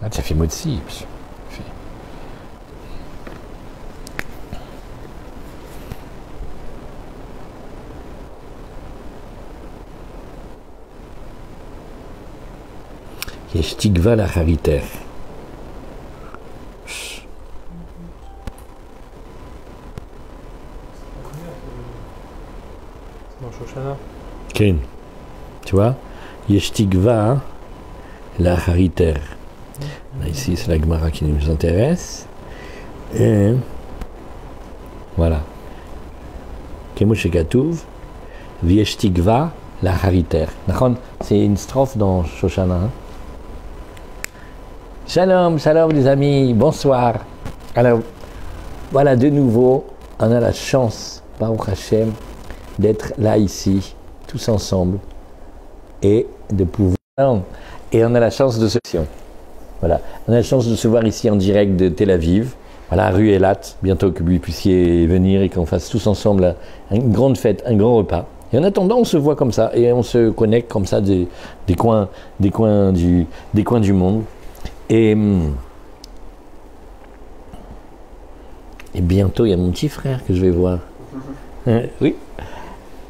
Ah, ça fait motzi. יש תקווה לאחריתך. כן. Tu vois, יש תקווה לאחריתך. Ici, c'est la Gemara qui nous intéresse. Et voilà. כמו שכתוב, ויש תקווה לאחריתך. נכון? C'est une strophe dans Shoshana. Hein? Shalom, shalom les amis, bonsoir. Alors, voilà, de nouveau, on a la chance, Baruch Hashem, d'être là ici, tous ensemble, et de pouvoir... Et on a la chance de se... Voilà, on a la chance de se voir ici en direct de Tel Aviv, voilà, rue Elat, bientôt que vous puissiez venir et qu'on fasse tous ensemble une grande fête, un grand repas. Et en attendant, on se voit comme ça, et on se connecte comme ça des coins du monde. Et bientôt, il y a mon petit frère que je vais voir. Oui.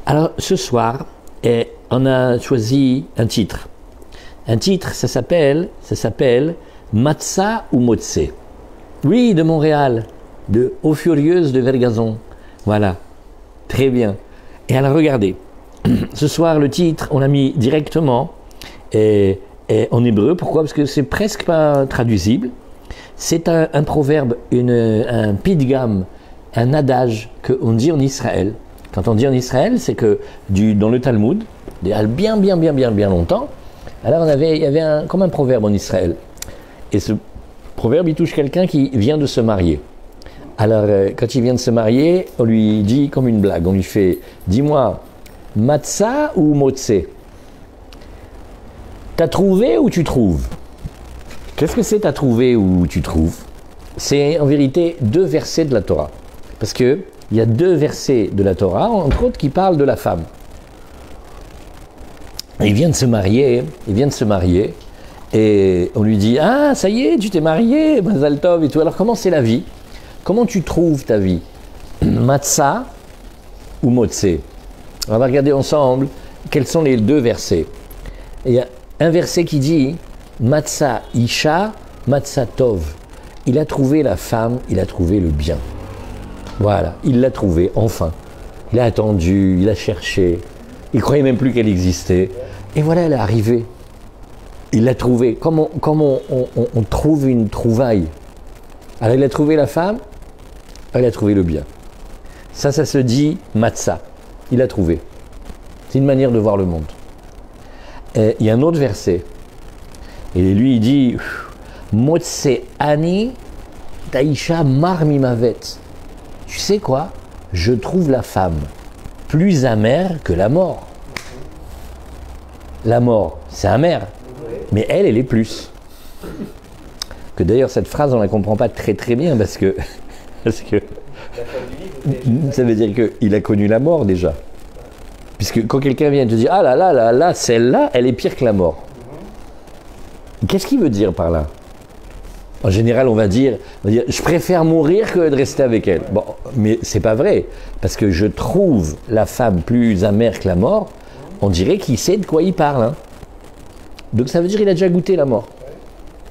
Alors, ce soir, on a choisi un titre. Un titre, ça s'appelle Matzah ou Motse. Oui, de Montréal, de Eaux Furieuses de Vergazon. Voilà, très bien. Et alors, regardez, ce soir, le titre, on l'a mis directement en hébreu. Pourquoi? Parce que c'est presque pas traduisible. C'est un proverbe, un pidgam, un adage qu'on dit en Israël. Quand on dit en Israël, c'est que dans le Talmud, bien longtemps, alors il y avait comme un proverbe en Israël. Et ce proverbe, il touche quelqu'un qui vient de se marier. Alors, quand il vient de se marier, on lui dit comme une blague, on lui fait « Dis-moi, matzah ou motse ?» T'as trouvé ou tu trouves? Qu'est-ce que c'est t'as trouvé ou tu trouves? C'est en vérité 2 versets de la Torah. Parce qu'il y a 2 versets de la Torah, entre autres, qui parlent de la femme. Il vient de se marier, et on lui dit « Ah, ça y est, tu t'es marié, Mazal Tov et tout. » Alors comment c'est la vie? Comment tu trouves ta vie? Matzah ou motse? On va regarder ensemble quels sont les 2 versets. Il y a un verset qui dit Matzah Isha, Matzah Tov. Il a trouvé la femme, il a trouvé le bien. Voilà, il l'a trouvé, enfin. Il a attendu, il a cherché. Il ne croyait même plus qu'elle existait. Et voilà, elle est arrivée. Il l'a trouvée. Comme on trouve une trouvaille. Alors il a trouvé la femme, elle a trouvé le bien. Ça se dit Matzah. Il a trouvé. C'est une manière de voir le monde. Et il y a un autre verset. Et lui, il dit Motse ani taisha mar mimavet. Tu sais quoi? Je trouve la femme plus amère que la mort. La mort, c'est amer. Mais elle est plus. Que d'ailleurs, cette phrase, on ne la comprend pas très bien parce que ça veut dire qu'il a connu la mort déjà. Puisque quand quelqu'un vient te dire « Ah là, celle-là, elle est pire que la mort. » Qu'est-ce qu'il veut dire par là? En général, on va dire « Je préfère mourir que de rester avec elle. » Bon, mais c'est pas vrai. Parce que je trouve la femme plus amère que la mort, on dirait qu'il sait de quoi il parle. Hein. Donc ça veut dire qu'il a déjà goûté la mort.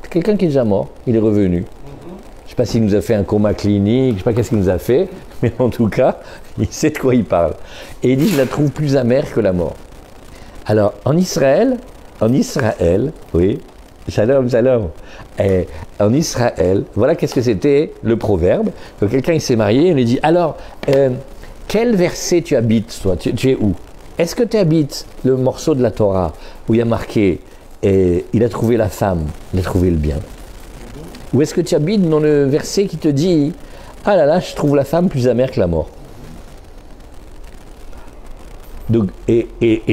Quelqu'un qui est déjà mort, il est revenu. Je ne sais pas s'il nous a fait un coma clinique, je ne sais pas qu'est-ce qu'il nous a fait, mais en tout cas, il sait de quoi il parle. Et il dit, je la trouve plus amère que la mort. Alors, en Israël, oui, shalom, en Israël, voilà qu'est-ce que c'était le proverbe. Quand quelqu'un s'est marié, on lui dit, alors, quel verset tu habites, toi? Tu es où? Est-ce que tu habites le morceau de la Torah où il y a marqué et il a trouvé la femme, il a trouvé le bien? Ou est-ce que tu habites dans le verset qui te dit ah là, je trouve la femme plus amère que la mort? Donc, et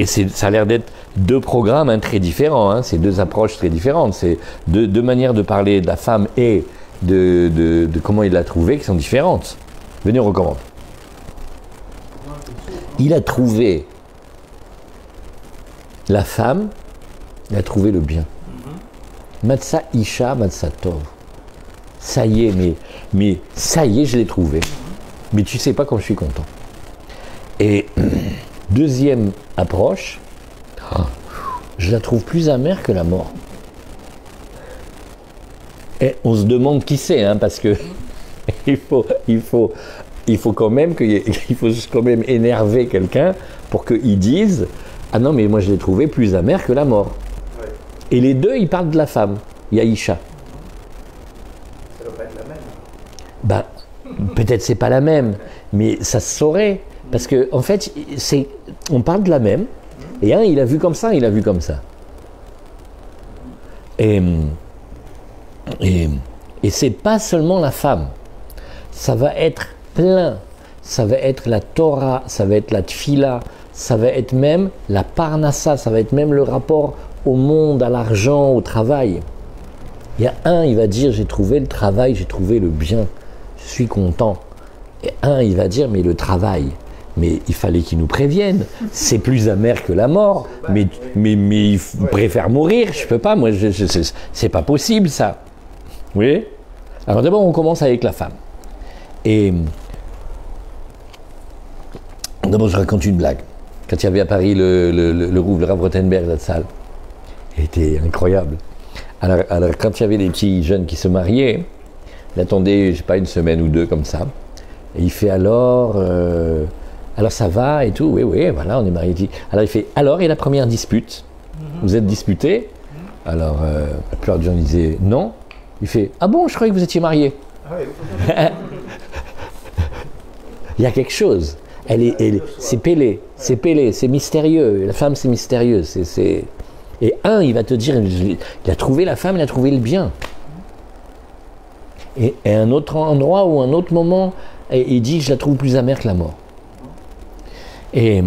ça a l'air d'être 2 programmes très différents, hein, c'est 2 approches très différentes, c'est 2 manières de parler de la femme et de comment il l'a trouvée qui sont différentes. Venez, on recommence. Il a trouvé la femme, il a trouvé le bien. Matzah Isha, Matzah Tov. Ça y est, mais ça y est, je l'ai trouvé. Mais tu sais pas comme je suis content. Et deuxième approche, je la trouve plus amère que la mort. Et on se demande qui c'est, hein, parce que il faut quand même énerver quelqu'un pour qu'il dise « Ah non, mais moi je l'ai trouvé plus amer que la mort. Ouais. » Et les deux, ils parlent de la femme, Yaïcha. Ça doit pas être la même. Ben, peut-être c'est pas la même, mais ça se saurait. Parce que en fait, on parle de la même, et un, il a vu comme ça, il a vu comme ça. Et c'est pas seulement la femme. Ça va être plein. Ça va être la Torah, ça va être la Tfila, ça va être même la Parnassa, ça va être même le rapport au monde, à l'argent, au travail. Il y a un, il va dire, j'ai trouvé le travail, j'ai trouvé le bien, je suis content. Et un, il va dire, mais le travail, mais il fallait qu'il nous prévienne, c'est plus amer que la mort, mais il préfère mourir, je peux pas, moi, c'est pas possible ça. Oui. Alors d'abord, on commence avec la femme. Et d'abord, je raconte une blague. Quand il y avait à Paris le Rav Rothenberg, la salle, il était incroyable. Alors, quand il y avait des petits jeunes qui se mariaient, il attendait, je sais pas, une semaine ou deux comme ça. Et il fait alors ça va et tout, oui, voilà, on est mariés. Alors il fait, alors, et la première dispute? Vous êtes disputés? Alors, la plupart des gens disaient non. Il fait, ah bon, je croyais que vous étiez mariés. Il y a quelque chose. C'est pélé, c'est mystérieux. La femme, c'est mystérieux. Et un, il va te dire, il a trouvé la femme, il a trouvé le bien. Et à un autre endroit ou un autre moment, il dit, je la trouve plus amère que la mort. Et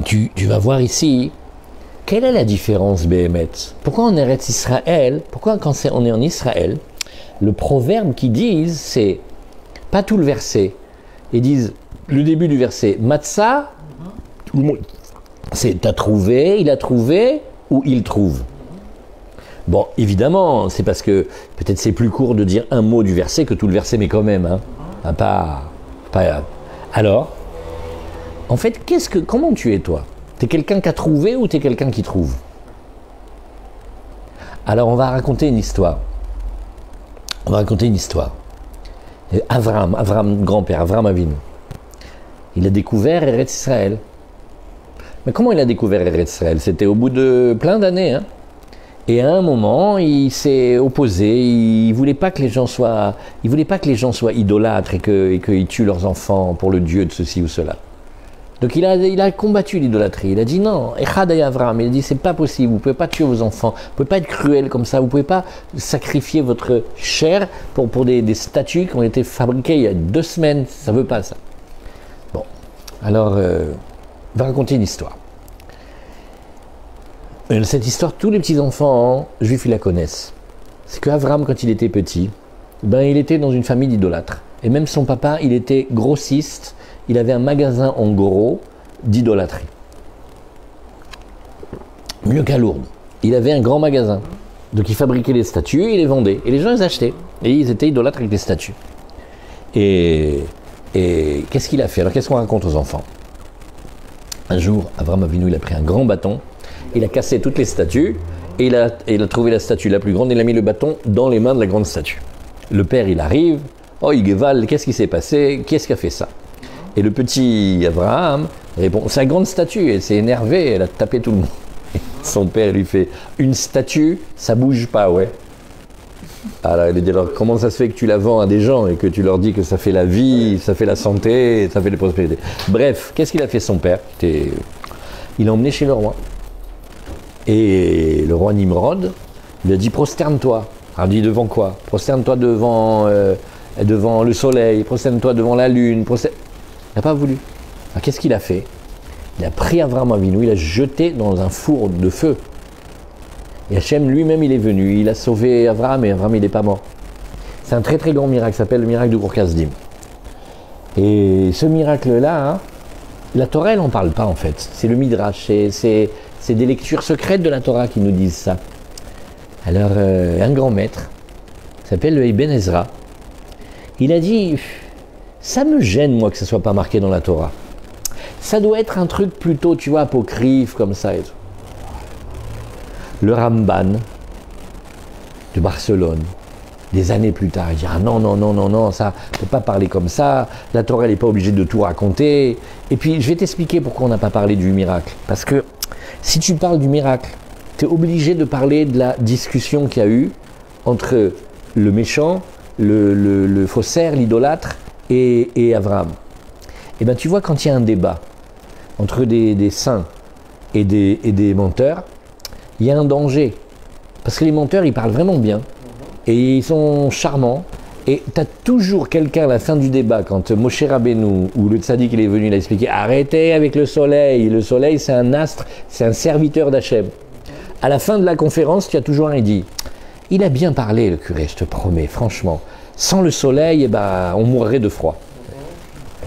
tu vas voir ici, quelle est la différence, Béhémet? Pourquoi en Eretz Israël, pourquoi quand on est en Israël, le proverbe qu'ils disent, c'est pas tout le verset. Ils disent le début du verset, Matzah, tout le monde, c'est t'as trouvé, il a trouvé, ou il trouve. Bon, évidemment, c'est parce que peut-être c'est plus court de dire un mot du verset que tout le verset, mais quand même, hein, pas. Alors, en fait, comment tu es toi? T'es quelqu'un qui a trouvé ou t'es quelqu'un qui trouve? Alors, on va raconter une histoire. Avram, grand-père, Avram Avinu. Il a découvert Eretz Israël. Mais comment il a découvert Eretz Israël? C'était au bout de plein d'années. Hein. Et à un moment, il s'est opposé. Il voulait pas que les gens soient idolâtres et qu'ils tuent leurs enfants pour le Dieu de ceci ou cela. Donc il a combattu l'idolâtrie. Il a dit non, Echad Avram. Il a dit c'est pas possible. Vous pouvez pas tuer vos enfants. Vous pouvez pas être cruel comme ça. Vous pouvez pas sacrifier votre chair pour des statues qui ont été fabriquées il y a 2 semaines. Ça veut pas ça. Bon, alors on va raconter une histoire. Cette histoire, tous les petits enfants juifs ils la connaissent. C'est que Avram, quand il était petit, il était dans une famille d'idolâtres. Et même son papa, il était grossiste. Il avait un magasin en gros d'idolâtrie. Mieux qu'à Lourdes. Il avait un grand magasin. Donc il fabriquait les statues et il les vendait. Et les gens les achetaient. Et ils étaient idolâtres avec les statues. Et qu'est-ce qu'il a fait? Alors qu'est-ce qu'on raconte aux enfants? Un jour, Avram Avinu, il a pris un grand bâton. Il a cassé toutes les statues. Et il a trouvé la statue la plus grande. Et il a mis le bâton dans les mains de la grande statue. Le père, il arrive. Oh, Igeval, qu'est-ce qui s'est passé? Qui est-ce qui a fait ça? Et le petit Abraham répond, c'est la grande statue, elle s'est énervée, elle a tapé tout le monde. Son père lui fait, une statue, ça bouge pas, ouais. Alors il dit, alors comment ça se fait que tu la vends à des gens et que tu leur dis que ça fait la vie, ça fait la santé, ça fait la prospérité? Bref, qu'est-ce qu'il a fait son père? Il l'a emmené chez le roi. Et le roi Nimrod lui a dit, prosterne-toi. Alors il dit, devant quoi? Prosterne-toi devant le soleil, prosterne-toi devant la lune, il n'a pas voulu. Alors qu'est-ce qu'il a fait? Il a pris Avram Avinu, il l'a jeté dans un four de feu. Et Hachem lui-même il est venu, il a sauvé Avram et Avram il n'est pas mort. C'est un très très grand miracle, ça s'appelle le miracle du Gour Kasdim. Et ce miracle-là, hein, la Torah elle n'en parle pas en fait. C'est le Midrash, c'est des lectures secrètes de la Torah qui nous disent ça. Alors, un grand maître, s'appelle le Ibn Ezra, il a dit, ça me gêne moi que ça ne soit pas marqué dans la Torah. Ça doit être un truc plutôt, tu vois, apocryphe, comme ça et tout. Le Ramban de Barcelone, des années plus tard, il dit, ah non, non, non, non, non, ça, on ne peut pas parler comme ça, la Torah, elle n'est pas obligée de tout raconter. Et puis, je vais t'expliquer pourquoi on n'a pas parlé du miracle. Parce que, si tu parles du miracle, tu es obligé de parler de la discussion qu'il y a eu entre le méchant, le faussaire, l'idolâtre et Abraham. Et bien tu vois, quand il y a un débat entre des saints et des menteurs, il y a un danger. Parce que les menteurs, ils parlent vraiment bien. Et ils sont charmants. Et tu as toujours quelqu'un à la fin du débat, quand Moshe Rabbeinu ou le tzaddik il est venu, il a expliqué, arrêtez avec le soleil, c'est un astre, c'est un serviteur d'Hachem. À la fin de la conférence, tu as toujours un qui dit, il a bien parlé le curé, je te promets, franchement, sans le soleil, eh ben, on mourrait de froid.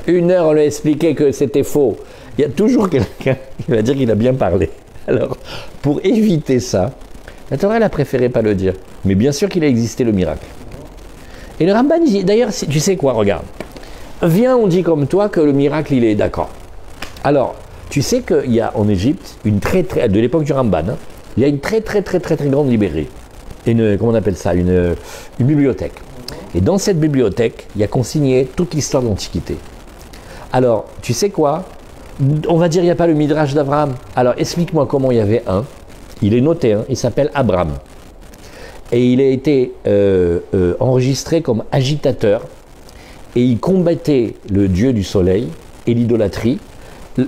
1 heure, on lui a expliqué que c'était faux. Il y a toujours quelqu'un qui va dire qu'il a bien parlé. Alors, pour éviter ça, la Torah, elle a préféré pas le dire. Mais bien sûr qu'il a existé le miracle. Et le Ramban dit, d'ailleurs, tu sais quoi, regarde. Viens, on dit comme toi que le miracle, il est d'accord. Alors, tu sais qu'il y a en Égypte, de l'époque du Ramban, hein, il y a une très grande librairie. Comment on appelle ça, une bibliothèque. Et dans cette bibliothèque, il y a consigné toute l'histoire de l'Antiquité. Alors, tu sais quoi? On va dire il n'y a pas le Midrash d'Abraham. Alors, explique-moi comment il y avait un. Il est noté, hein, il s'appelle Abraham. Et il a été enregistré comme agitateur. Et il combattait le dieu du soleil et l'idolâtrie.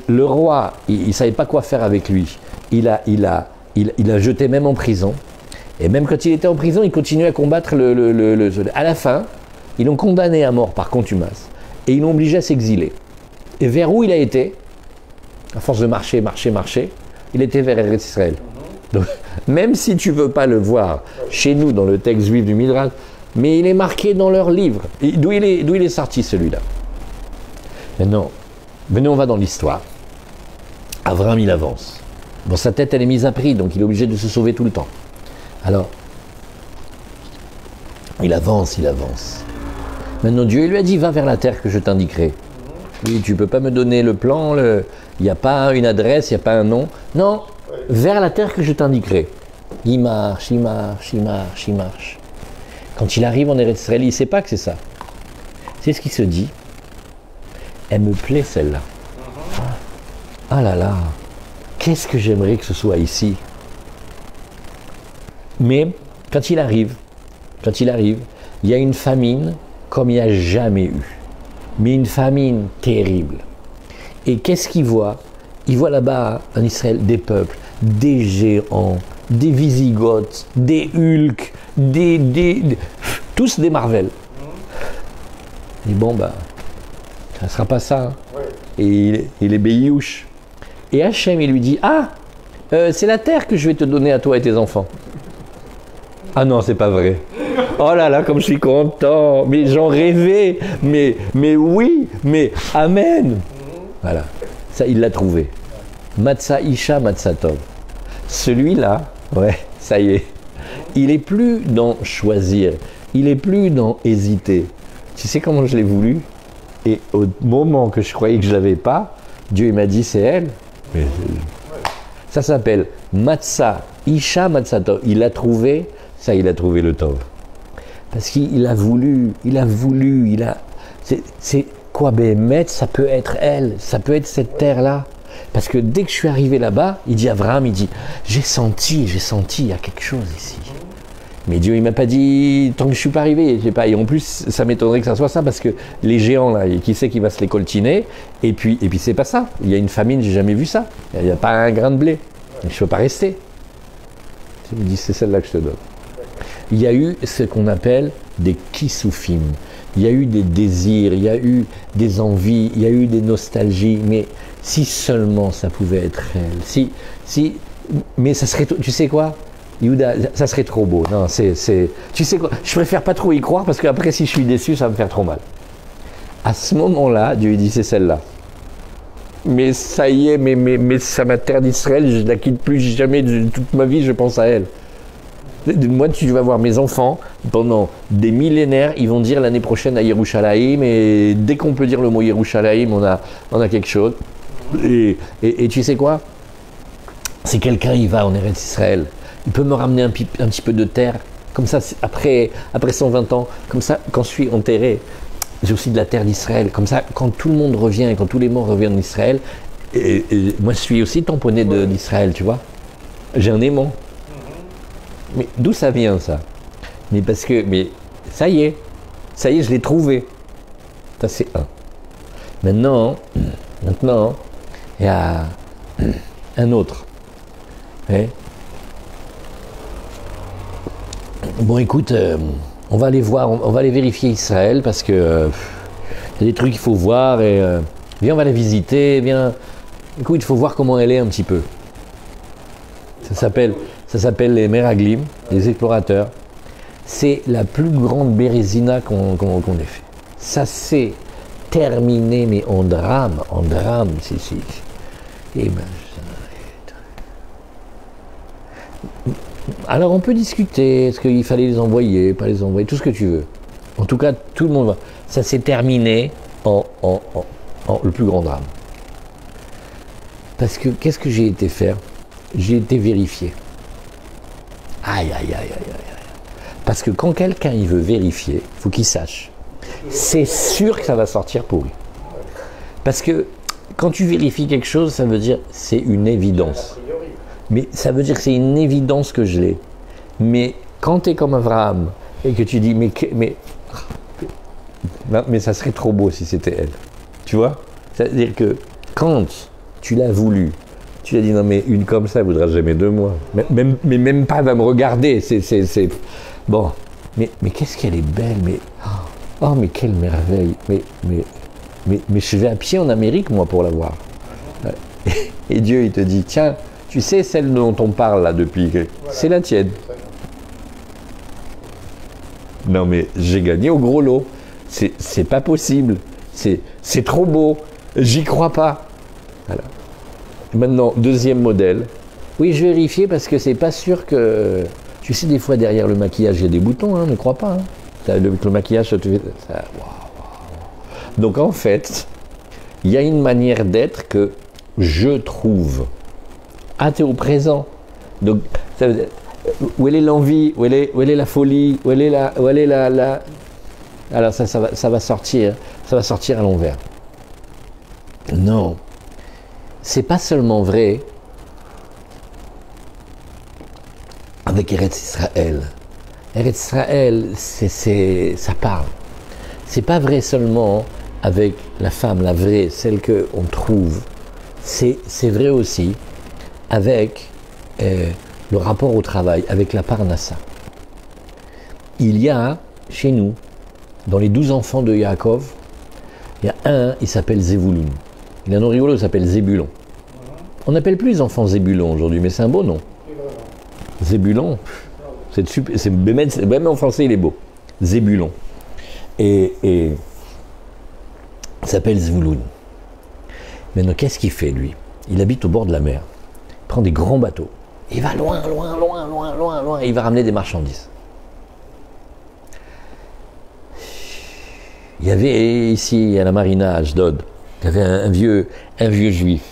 Le roi, il ne savait pas quoi faire avec lui. Il a jeté même en prison. Et même quand il était en prison, il continuait à combattre le soleil. À la fin, ils l'ont condamné à mort par contumace. Et ils l'ont obligé à s'exiler. Et vers où il a été? À force de marcher, il était vers Eretz Israël. Donc, même si tu ne veux pas le voir chez nous dans le texte juif du Midrash, mais il est marqué dans leur livre. D'où il est sorti celui-là? Maintenant, venez, on va dans l'histoire. Abraham, il avance. Bon, sa tête, elle est mise à prix, donc il est obligé de se sauver tout le temps. Alors, il avance. Maintenant, Dieu lui a dit, va vers la terre que je t'indiquerai. Oui, tu ne peux pas me donner le plan, il n'y a pas une adresse, il n'y a pas un nom. Non, vers la terre que je t'indiquerai. Il marche. Quand il arrive en Eretz Israël, il ne sait pas que c'est ça. C'est ce qu'il se dit. Elle me plaît celle-là. Ah là là, qu'est-ce que j'aimerais que ce soit ici. Mais quand il arrive, il y a une famine comme il n'y a jamais eu. Mais une famine terrible. Et qu'est-ce qu'il voit? Il voit là-bas en Israël des peuples, des géants, des Visigoths, des Hulk, tous des Marvel. Il dit bon bah, ça ne sera pas ça. Hein. Ouais. Et il est béiouche. Et Hachem il lui dit c'est la terre que je vais te donner à toi et tes enfants. Ah non, c'est pas vrai. Oh là là, comme je suis content. Mais j'en rêvais. Mais oui, mais amen. Voilà. Ça, il l'a trouvé. Matzah Isha Matzah Tov. Celui-là, ouais, ça y est. Il n'est plus dans choisir. Il n'est plus dans hésiter. Tu sais comment je l'ai voulu? Et au moment que je croyais que je ne l'avais pas, Dieu il m'a dit c'est elle. Mais, ça s'appelle Matzah Isha Matzah Tov. Il l'a trouvé. Ça, il a trouvé le Tov. Parce qu'il a voulu, c'est quoi, Béhémet, ça peut être elle, ça peut être cette terre-là. Parce que dès que je suis arrivé là-bas, il dit Abraham, il dit, j'ai senti, il y a quelque chose ici. Mais Dieu, il m'a pas dit, tant que je suis pas arrivé, j'ai pas. Et en plus, ça m'étonnerait que ça soit ça, parce que les géants, là, qui sait qui va se les coltiner, et puis c'est pas ça. Il y a une famine, j'ai jamais vu ça. Il n'y a pas un grain de blé. Je ne peux pas rester. Il me dit, c'est celle-là que je te donne. Il y a eu ce qu'on appelle des kissoufim. Il y a eu des désirs, il y a eu des envies, il y a eu des nostalgies. Mais si seulement ça pouvait être elle. Mais ça serait, tu sais quoi, Yehuda, ça serait trop beau. Non, tu sais quoi, je préfère pas trop y croire parce qu'après, si je suis déçu, ça va me faire trop mal. À ce moment-là, Dieu dit, c'est celle-là. Mais ça y est, mais ça m'a terre d'Israël, je ne la quitte plus jamais, toute ma vie, je pense à elle. Moi, tu vas voir mes enfants, pendant des millénaires, ils vont dire l'année prochaine à Yerushalayim, et dès qu'on peut dire le mot Yerushalayim, on a quelque chose. Et tu sais quoi? Si quelqu'un y va en Eretz Israël, il peut me ramener un petit peu de terre, comme ça, après 120 ans, comme ça, quand je suis enterré, j'ai aussi de la terre d'Israël. Comme ça, quand tout le monde revient, quand tous les morts reviennent d'Israël, et moi je suis aussi tamponné d'Israël, tu vois. J'ai un aimant. Mais d'où ça vient ça? Mais parce que, mais ça y est, je l'ai trouvé. Ça c'est un. Maintenant, il y a un autre. Ouais. Bon écoute, on va aller voir, on va aller vérifier Israël parce que y a des trucs qu'il faut voir et viens on va la visiter, viens. Écoute, il faut voir comment elle est un petit peu. Ça s'appelle les Meraglim, les explorateurs. C'est la plus grande bérésina qu'on ait fait. Ça s'est terminé, mais en drame, si. Et ben, alors on peut discuter, est-ce qu'il fallait les envoyer, pas les envoyer, tout ce que tu veux. En tout cas, tout le monde va. Ça s'est terminé en le plus grand drame. Parce que, qu'est-ce que j'ai été faire? J'ai été vérifier. Aïe. Parce que quand quelqu'un il veut vérifier, il faut qu'il sache. C'est sûr que ça va sortir pourri. Parce que quand tu vérifies quelque chose, ça veut dire c'est une évidence. Mais ça veut dire que c'est une évidence que je l'ai. Mais quand tu es comme Abraham et que tu dis mais ça serait trop beau si c'était elle. Tu vois? C'est-à-dire que quand tu l'as voulu, tu as dit non mais une comme ça ne voudra jamais de moi. Mais même pas elle va me regarder. C'est bon. Mais qu'est-ce qu'elle est belle. Oh mais quelle merveille. Mais je vais à pied en Amérique moi pour la voir. Et Dieu il te dit tiens, tu sais celle dont on parle là depuis, c'est la tienne. Non mais j'ai gagné au gros lot. C'est pas possible. C'est trop beau. J'y crois pas. Voilà. Maintenant, deuxième modèle. Oui, je vérifiais parce que c'est pas sûr que... Tu sais, des fois, derrière le maquillage, il y a des boutons, hein, ne crois pas. Hein. Le maquillage, ça te fait... Wow. Donc, en fait, il y a une manière d'être que je trouve. Ah, t'es au présent. Donc, ça veut dire, où elle est l'envie, où elle est la folie, où elle est la... Alors, ça va sortir à l'envers. Non. C'est pas seulement vrai avec Eretz Israël. Eretz Israël, ça parle. C'est pas vrai seulement avec la femme, la vraie, celle qu'on trouve. C'est vrai aussi avec le rapport au travail, avec la parnassa. Il y a, chez nous, dans les 12 enfants de Yaakov, il y a un, il s'appelle Zevouloun. Il a un nom rigolo, il s'appelle Zébulon. On n'appelle plus les enfants Zébulon aujourd'hui, mais c'est un beau nom. Zébulon, c'est super, même en français il est beau. Zébulon. Et il s'appelle Zvouloun. Maintenant, qu'est-ce qu'il fait lui? Il habite au bord de la mer. Il prend des grands bateaux. Il va loin, et il va ramener des marchandises. Il y avait ici, à la marina, à Ashdod, il y avait un vieux juif.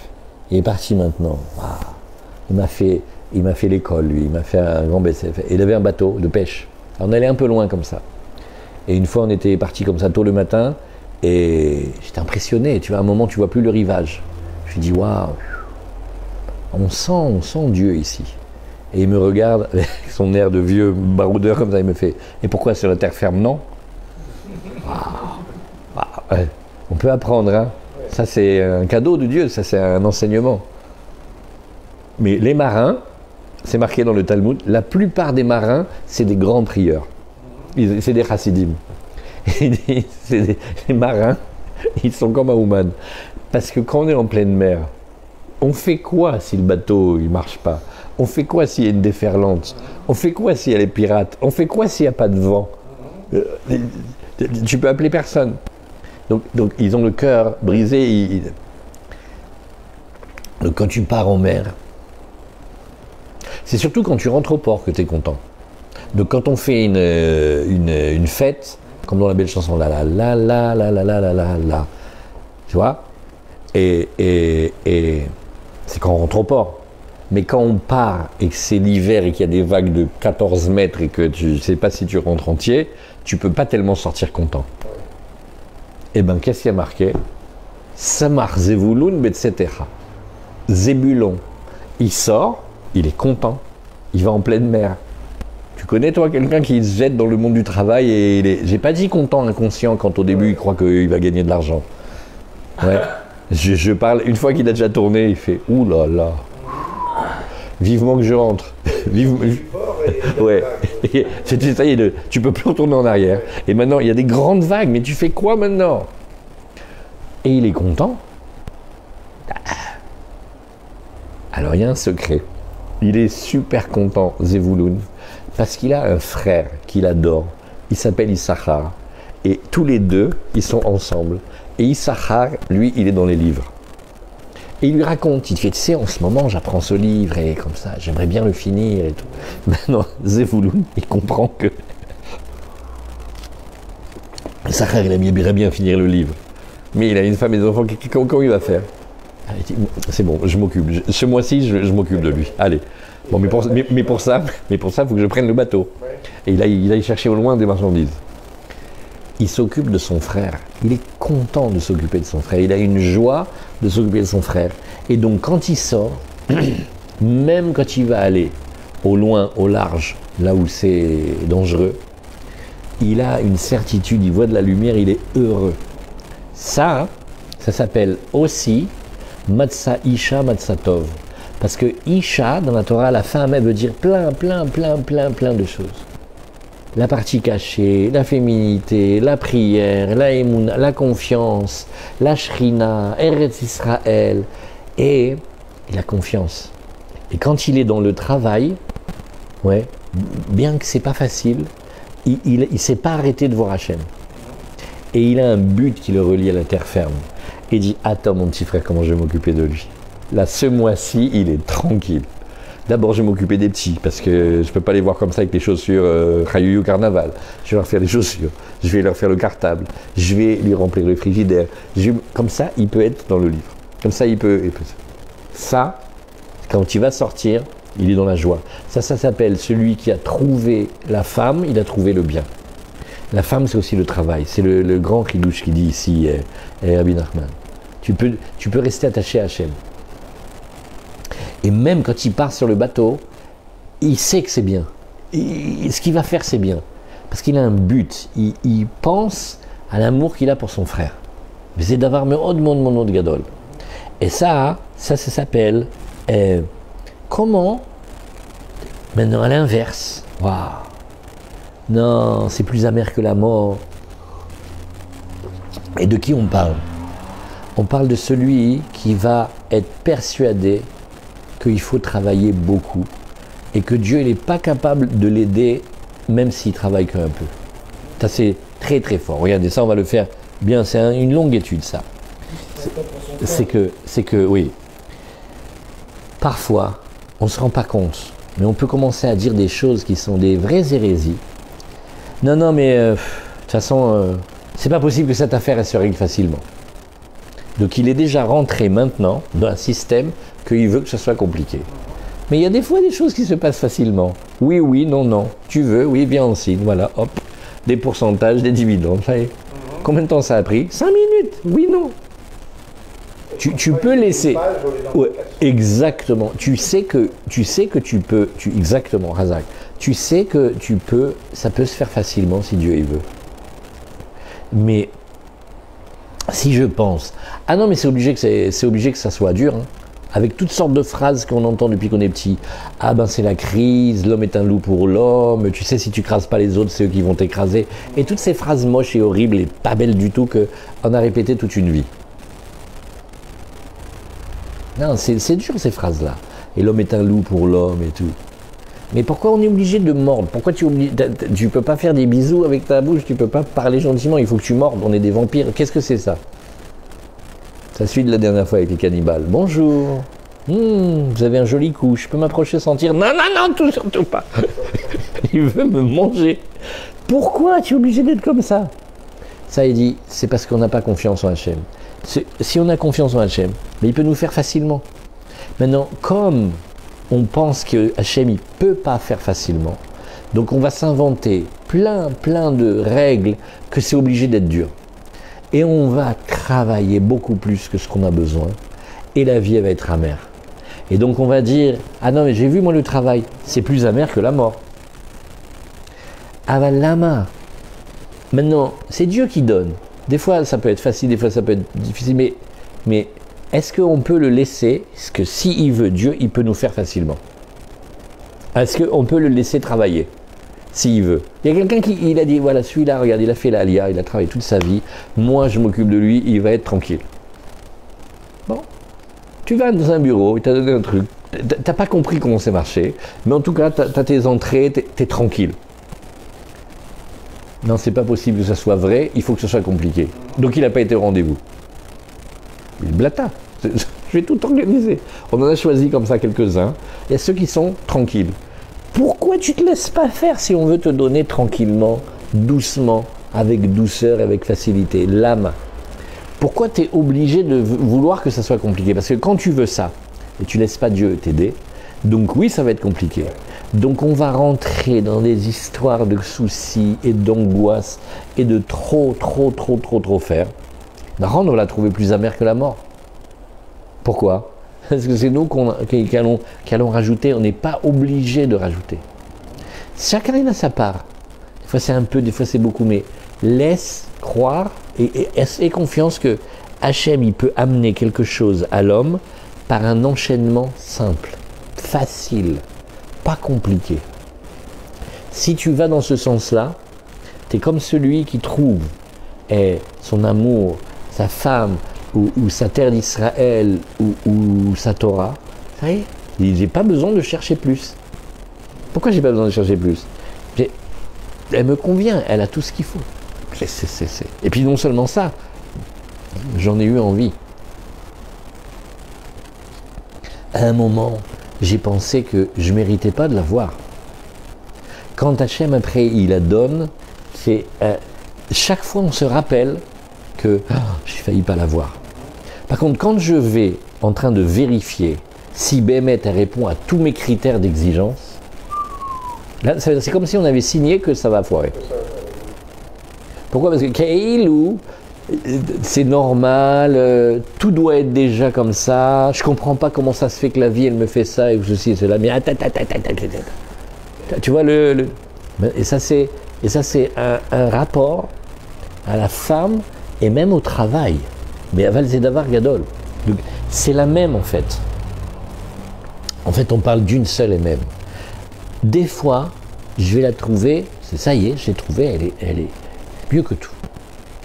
Il est parti maintenant. Wow. Il m'a fait l'école, lui. Il m'a fait un grand BCF. Il avait un bateau de pêche. Alors, on allait un peu loin comme ça. Et une fois, on était parti comme ça tôt le matin. Et j'étais impressionné. Tu vois, à un moment, tu vois plus le rivage. Je me dis, waouh, on sent Dieu ici. Et il me regarde avec son air de vieux baroudeur comme ça. Il me fait, et pourquoi sur la terre ferme, non? Ouais. On peut apprendre, hein. Ça c'est un cadeau de Dieu, ça c'est un enseignement. Mais les marins, c'est marqué dans le Talmud, la plupart des marins, c'est des grands prieurs. C'est des chassidim. Les marins, ils sont comme Aouman. Parce que quand on est en pleine mer, on fait quoi si le bateau il marche pas? On fait quoi s'il y a une déferlante? On fait quoi s'il y a les pirates? On fait quoi s'il n'y a pas de vent? Tu peux appeler personne. Donc ils ont le cœur brisé. Donc quand tu pars en mer, c'est surtout quand tu rentres au port que tu es content. Donc quand on fait une fête, comme dans la belle chanson, la la la la la la la la la la, tu vois, et c'est quand on rentre au port. Mais quand on part et que c'est l'hiver et qu'il y a des vagues de 14 mètres et que tu ne sais pas si tu rentres entier, tu ne peux pas tellement sortir content. Eh bien, qu'est-ce qu'il y a marqué? Samar Zevulun Betsetecha. Zébulon, il sort, il est content, il va en pleine mer. Tu connais, toi, quelqu'un qui se jette dans le monde du travail et il est... J'ai pas dit content, inconscient, quand au début il croit qu'il va gagner de l'argent. Ouais. Je parle, une fois qu'il a déjà tourné, il fait ouh là là. Vivement que je rentre. Ouais. Ça y est, tu peux plus retourner en arrière. Et maintenant, il y a des grandes vagues, mais tu fais quoi maintenant? Et il est content. Alors, il y a un secret. Il est super content, Zevulun, parce qu'il a un frère qu'il adore. Il s'appelle Issachar. Et tous les deux, ils sont ensemble. Et Issachar, lui, il est dans les livres. Et il lui raconte, il dit, tu sais, en ce moment, j'apprends ce livre, et comme ça, j'aimerais bien le finir, et tout. Maintenant, Zevulun, il comprend que Issachar, il aimerait bien finir le livre. Mais il a une femme et des enfants, comment il va faire? Il dit, c'est bon, je m'occupe. Ce mois-ci, je m'occupe de lui. Allez. Bon, mais pour ça, il faut que je prenne le bateau. Et il aille chercher au loin des marchandises. Il s'occupe de son frère. Il est content de s'occuper de son frère. Il a une joie de s'occuper de son frère. Et donc, quand il sort, même quand il va aller au loin, au large, là où c'est dangereux, il a une certitude, il voit de la lumière, il est heureux. Ça s'appelle aussi Matzah Isha Matzah Tov. Parce que Isha, dans la Torah, la femme, elle veut dire plein de choses. La partie cachée, la féminité, la prière, la émouna, la confiance, la shrina, Eretz Israël et la confiance. Et quand il est dans le travail, ouais, bien que c'est pas facile, il ne s'est pas arrêté de voir Hachem. Et il a un but qui le relie à la terre ferme. Et il dit, attends mon petit frère, comment je vais m'occuper de lui. Là, ce mois-ci, il est tranquille. D'abord, je vais m'occuper des petits, parce que je ne peux pas les voir comme ça avec les chaussures Rayuyu Carnaval. Je vais leur faire les chaussures, je vais leur faire le cartable, je vais lui remplir le frigidaire. Comme ça, il peut être dans le livre. Comme ça, il peut... Ça, quand il va sortir, il est dans la joie. Ça s'appelle celui qui a trouvé la femme, il a trouvé le bien. La femme, c'est aussi le travail. C'est le grand Khidouche qui dit ici, Rabbi Nachman. Tu peux rester attaché à Hachem. Et même quand il part sur le bateau, il sait que c'est bien. Ce qu'il va faire, c'est bien. Parce qu'il a un but. Il pense à l'amour qu'il a pour son frère. C'est d'avoir mon de gadol. Et ça s'appelle comment? Maintenant, à l'inverse. Waouh! Non, c'est plus amer que la mort. Et de qui on parle? On parle de celui qui va être persuadé qu'il faut travailler beaucoup et que Dieu n'est pas capable de l'aider même s'il travaille qu'un peu. Ça, c'est très très fort. Regardez, ça, on va le faire bien. C'est une longue étude, ça. C'est que, oui. Parfois, on ne se rend pas compte, mais on peut commencer à dire des choses qui sont des vraies hérésies. Non, mais de toute façon, c'est pas possible que cette affaire elle se règle facilement. Donc il est déjà rentré maintenant dans un système qu'il veut que ce soit compliqué. Mais il y a des fois des choses qui se passent facilement. Oui, non. Tu veux, oui, viens en signe, voilà, hop. Des pourcentages, des dividendes, ça y est. Combien de temps ça a pris? 5 minutes, oui, non. Tu peux laisser... Ouais, exactement. Tu sais que tu peux... Exactement, Razak. Tu sais que tu peux... Ça peut se faire facilement si Dieu y veut. Mais si je pense... Ah non, mais c'est obligé que ça soit dur. Hein. Avec toutes sortes de phrases qu'on entend depuis qu'on est petit. Ah ben c'est la crise, l'homme est un loup pour l'homme, tu sais si tu crases pas les autres, c'est eux qui vont t'écraser. Et toutes ces phrases moches et horribles et pas belles du tout qu'on a répétées toute une vie. Non, c'est dur ces phrases-là. Et l'homme est un loup pour l'homme et tout. Mais pourquoi on est obligé de mordre? Pourquoi tu peux pas faire des bisous avec ta bouche? Tu peux pas parler gentiment, il faut que tu mordes, on est des vampires. Qu'est-ce que c'est ça? Ça suit de la dernière fois avec les cannibales. Bonjour. Vous avez un joli cou, je peux m'approcher, sentir? Non, surtout pas. Il veut me manger. Pourquoi tu es obligé d'être comme ça? Ça, il dit, c'est parce qu'on n'a pas confiance en Hachem. Si on a confiance en Hachem, mais il peut nous faire facilement. Maintenant, comme on pense que Hachem, il ne peut pas faire facilement, donc on va s'inventer plein de règles que c'est obligé d'être dur. Et on va travailler beaucoup plus que ce qu'on a besoin. Et la vie, elle va être amère. Et donc on va dire, ah non mais j'ai vu moi le travail, c'est plus amer que la mort. Ah bah lama. Maintenant, c'est Dieu qui donne. Des fois ça peut être facile, des fois ça peut être difficile, mais est-ce qu'on peut le laisser? Est-ce que s'il veut Dieu, il peut nous faire facilement? Est-ce qu'on peut le laisser travailler? S'il veut. Il y a quelqu'un qui il a dit, voilà, celui-là, regarde, il a fait l'Alia, il a travaillé toute sa vie, moi je m'occupe de lui, il va être tranquille. Bon, tu vas dans un bureau, il t'a donné un truc, t'as pas compris comment c'est marché, mais en tout cas, t'as tes entrées, t'es tranquille. Non, c'est pas possible que ça soit vrai, il faut que ce soit compliqué. Donc il n'a pas été au rendez-vous. Il blata. Je vais tout organiser. On en a choisi comme ça quelques-uns. Il y a ceux qui sont tranquilles. Pourquoi tu te laisses pas faire si on veut te donner tranquillement, doucement, avec douceur, avec facilité, l'âme? Pourquoi tu es obligé de vouloir que ça soit compliqué? Parce que quand tu veux ça, et tu laisses pas Dieu t'aider, donc oui, ça va être compliqué. Donc on va rentrer dans des histoires de soucis et d'angoisse et de trop faire. D'ailleurs, on va la trouver plus amère que la mort. Pourquoi? Parce que c'est nous qui allons rajouter, on n'est pas obligé de rajouter. Chacun il a sa part. Des fois c'est un peu, des fois c'est beaucoup, mais laisse croire et aie confiance que Hachem il peut amener quelque chose à l'homme par un enchaînement simple, facile, pas compliqué. Si tu vas dans ce sens-là, tu es comme celui qui trouve son amour, sa femme, ou sa terre d'Israël, ou sa Torah, ça y est, j'ai pas besoin de chercher plus. Pourquoi j'ai pas besoin de chercher plus? Elle me convient, elle a tout ce qu'il faut. Et puis non seulement ça, j'en ai eu envie. À un moment, j'ai pensé que je méritais pas de la voir. Quand Hachem après il la donne, c'est chaque fois on se rappelle que j'ai failli pas la voir. Par contre, quand je vais en train de vérifier si Bémet répond à tous mes critères d'exigence, là c'est comme si on avait signé que ça va foirer. Pourquoi? Parce que Kailou, c'est normal, tout doit être déjà comme ça, je comprends pas comment ça se fait que la vie elle me fait ça et ceci et cela, mais tu vois et ça c'est un rapport à la femme et même au travail, mais aval zedavar gadol. C'est la même en fait. En fait on parle d'une seule et même. Des fois je vais la trouver, ça y est, j'ai trouvé, elle est mieux que tout.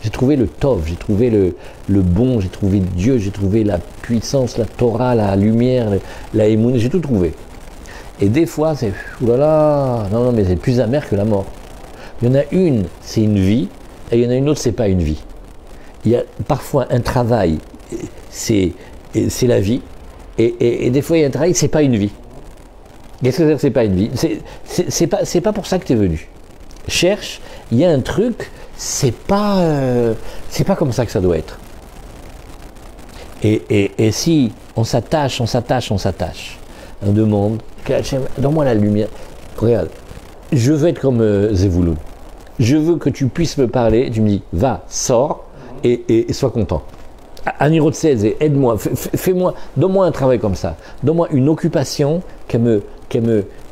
J'ai trouvé le Tov, j'ai trouvé le bon, j'ai trouvé Dieu, j'ai trouvé la puissance, la Torah, la lumière, la émoune, j'ai tout trouvé. Et des fois, c'est, oulala, non, mais c'est plus amer que la mort. Il y en a une, c'est une vie, et il y en a une autre, c'est pas une vie. Il y a parfois un travail, c'est la vie, et des fois, il y a un travail, c'est pas une vie. Qu'est-ce que c'est que c'est pas une vie? C'est pas pour ça que tu es venu. Cherche, il y a un truc, c'est pas comme ça que ça doit être. Et si on s'attache, on demande, donne-moi la lumière. Regarde, je veux être comme Zevouloun. Je veux que tu puisses me parler, tu me dis, va, sors, et sois content. Aniro Tsez, aide-moi, fais-moi, donne-moi un travail comme ça. Donne-moi une occupation que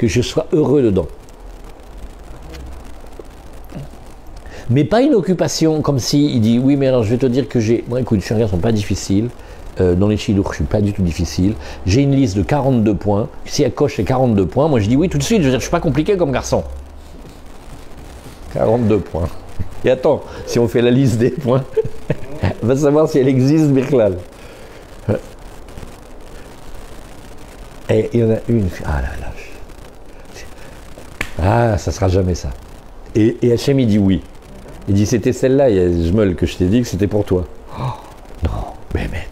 je sois heureux dedans. Mais pas une occupation comme si il dit oui mais alors je vais te dire que j'ai, moi écoute, je suis un garçon pas difficile, dans les chidours je suis pas du tout difficile, j'ai une liste de 42 points, si elle coche les 42 points, moi je dis oui tout de suite, je veux dire je suis pas compliqué comme garçon. 42 points. Et attends, si on fait la liste des points, on va savoir si elle existe Birklal. Et il y en a une, ah là là, ça sera jamais ça. Et Hachem il dit oui. Il dit c'était celle-là, Jmeul, que je t'ai dit que c'était pour toi. Oh, non, Bémet.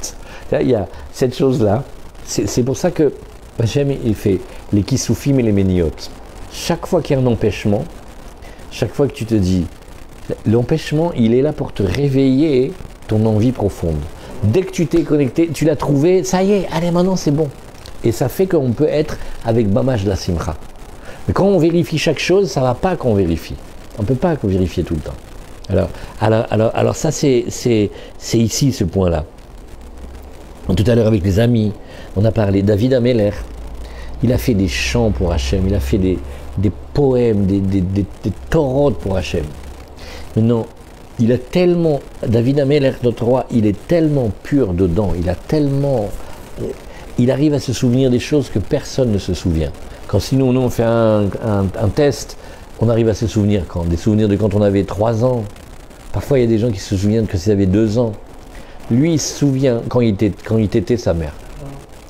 Il y a cette chose-là. C'est pour ça que Hachem il fait les kissoufim et les méniotes. chaque fois qu'il y a un empêchement, chaque fois que tu te dis, l'empêchement, il est là pour te réveiller ton envie profonde. Dès que tu t'es connecté, tu l'as trouvé, ça y est, allez, maintenant c'est bon. Et ça fait qu'on peut être avec Bamash de la Simcha. Mais quand on vérifie chaque chose, ça ne va pas qu'on vérifie. On ne peut pas vérifier tout le temps. Alors ça, c'est ici ce point-là. Tout à l'heure avec les amis, on a parlé, David Ameller, il a fait des chants pour Hachem, il a fait des poèmes, des torotes pour Hachem. Maintenant, il a tellement, David Ameller, notre roi, il est tellement pur dedans, il arrive à se souvenir des choses que personne ne se souvient. Quand sinon, nous, on fait un test, on arrive à se souvenir quand? Des souvenirs de quand on avait 3 ans. Parfois, il y a des gens qui se souviennent que s'ils avaient 2 ans. Lui, il se souvient quand il tétait sa mère.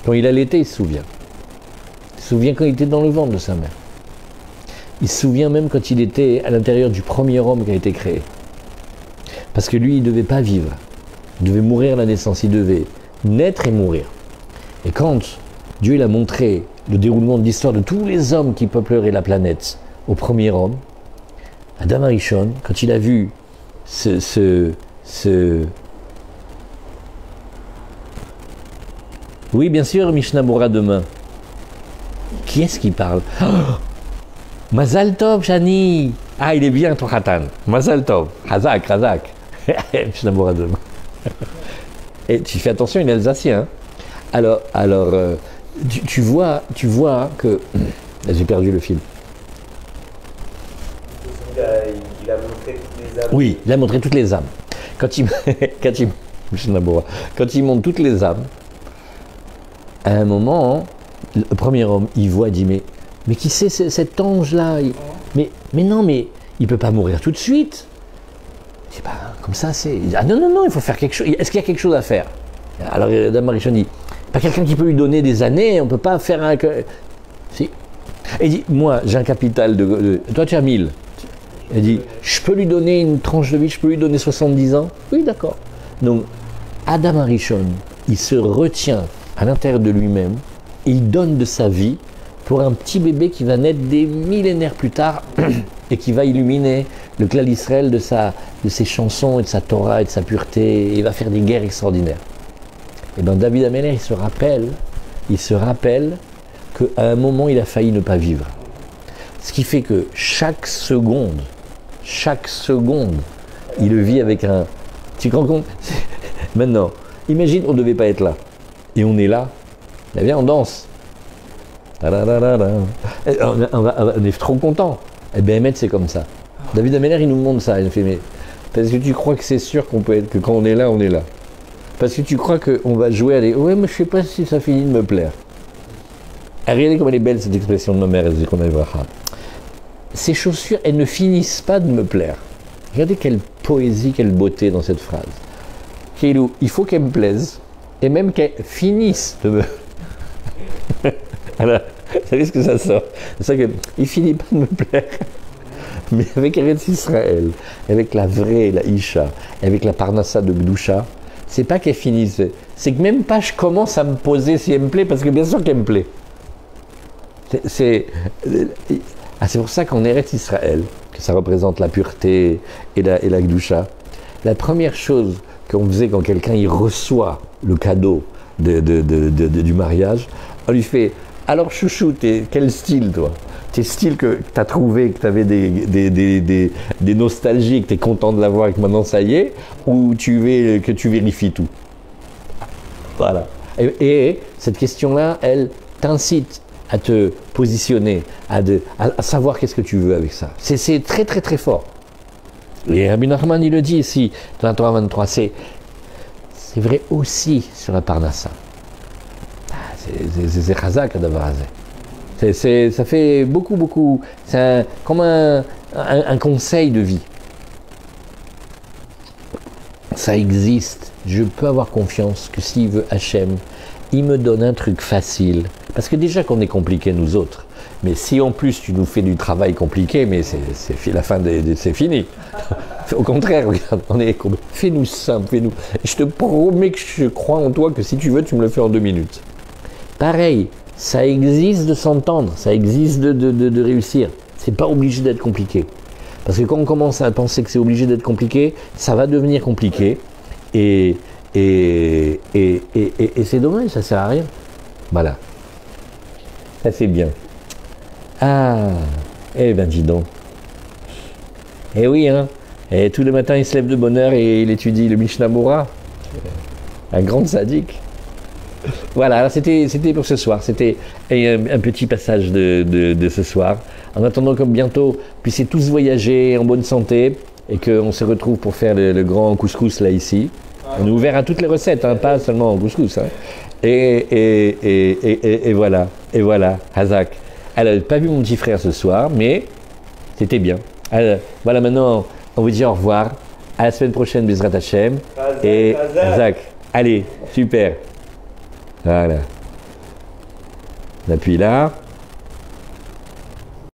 Quand il allaitait, il se souvient. Il se souvient quand il était dans le ventre de sa mère. Il se souvient même quand il était à l'intérieur du premier homme qui a été créé. Parce que lui, il ne devait pas vivre. Il devait mourir à la naissance. Il devait naître et mourir. Et quand Dieu il a montré le déroulement de l'histoire de tous les hommes qui peupleraient la planète au premier homme, Adam Arishon, quand il a vu Oui, bien sûr, Mishnah Bora demain. Qui est-ce qui parle? Oh, Mazal Tov, Shani. Ah, il est bien, ton Khatan. Mazal Tov. Hazak. Mishnah Bora demain. Et tu fais attention, il est alsacien. Alors tu vois que... J'ai perdu le fil. Il a montré toutes les âmes. Oui, il a montré toutes les âmes. Quand il montre toutes les âmes, à un moment, le premier homme, il voit, il dit, mais qui c'est cet ange-là? Mais non, mais il ne peut pas mourir tout de suite. Je dis, comme ça, c'est... Ah non, il faut faire quelque chose. Est-ce qu'il y a quelque chose à faire? Alors, Adam Arishon dit, pas quelqu'un qui peut lui donner des années, on ne peut pas faire un... Si. Il dit, moi, j'ai un capital de... Toi, tu as 1000. Il dit, je peux lui donner une tranche de vie, je peux lui donner 70 ans? Oui, d'accord. Donc, Adam Arishon, il se retient à l'intérieur de lui-même, il donne de sa vie pour un petit bébé qui va naître des millénaires plus tard et qui va illuminer le clan d'Israël de ses chansons et de sa Torah et de sa pureté, et il va faire des guerres extraordinaires. Et bien David Ameller, il se rappelle qu'à un moment, il a failli ne pas vivre. Ce qui fait que chaque seconde, il le vit avec un... Tu te rends compte? Maintenant, imagine, on ne devait pas être là. Et on est là. Eh bien, on danse. On est trop content. Et bien, Emmett, c'est comme ça. David Ameller, il nous montre ça. Il nous fait, mais parce que tu crois que c'est sûr qu'on peut être, que quand on est là, on est là. Parce que tu crois qu'on va jouer à des... Ouais, mais je ne sais pas si ça finit de me plaire. Et regardez comme elle est belle, cette expression de ma mère, ces chaussures, elles ne finissent pas de me plaire. Regardez quelle poésie, quelle beauté dans cette phrase. Il faut qu'elles me plaisent, et même qu'elles finissent de me... Alors, vous savez ce que ça sort? C'est ça qu'il ne finit pas de me plaire. Mais avec Eretz Israël, avec la vraie, la Isha, avec la Parnassa de Gdusha, c'est pas qu'elle finisse, c'est que même pas je commence à me poser si elle me plaît, parce que bien sûr qu'elle me plaît. C'est pour ça qu'en Eretz Israël, que ça représente la pureté et la Gdusha, la première chose qu'on faisait quand quelqu'un il reçoit le cadeau du mariage, on lui fait « Alors chouchou, quel style toi? Tes styles que tu as trouvé, que tu avais des nostalgies, que tu es content de l'avoir et que maintenant ça y est, ou que tu vérifies tout ?» Voilà. Et cette question-là, elle t'incite à te positionner, à savoir qu'est-ce que tu veux avec ça. C'est très très très fort. Et Rabbi Nachman, il le dit ici, dans la Torah 23, c'est vrai aussi sur la Parnassa. C'est chazak, ça fait beaucoup, c'est comme un conseil de vie. Ça existe, je peux avoir confiance que s'il veut Hachem, il me donne un truc facile. Parce que déjà qu'on est compliqué nous autres, mais si en plus tu nous fais du travail compliqué, mais c'est la fin c'est fini. Au contraire, regarde, fais-nous simple, fais-nous. Je te promets que je crois en toi que si tu veux, tu me le fais en 2 minutes. Pareil, ça existe de s'entendre, ça existe de réussir. C'est pas obligé d'être compliqué. Parce que quand on commence à penser que c'est obligé d'être compliqué, ça va devenir compliqué. Et c'est dommage, ça sert à rien. Voilà. Ça c'est bien. Ah, eh ben dis donc. Eh oui, hein. Et tous les matins, il se lève de bonne heure et il étudie le Mishnah Moura. Un grand sadique. Voilà, alors c'était pour ce soir. C'était un petit passage de ce soir. En attendant que bientôt, puissiez tous voyager en bonne santé et qu'on se retrouve pour faire le grand couscous là ici. On est ouvert à toutes les recettes, hein, pas seulement en couscous. Hein. Et voilà, Hazak. Elle n'a pas vu mon petit frère ce soir, mais c'était bien. Alors, voilà, maintenant, on vous dit au revoir. À la semaine prochaine, Bezrat Hashem. Et Hazak. Allez, super. Voilà. On appuie là.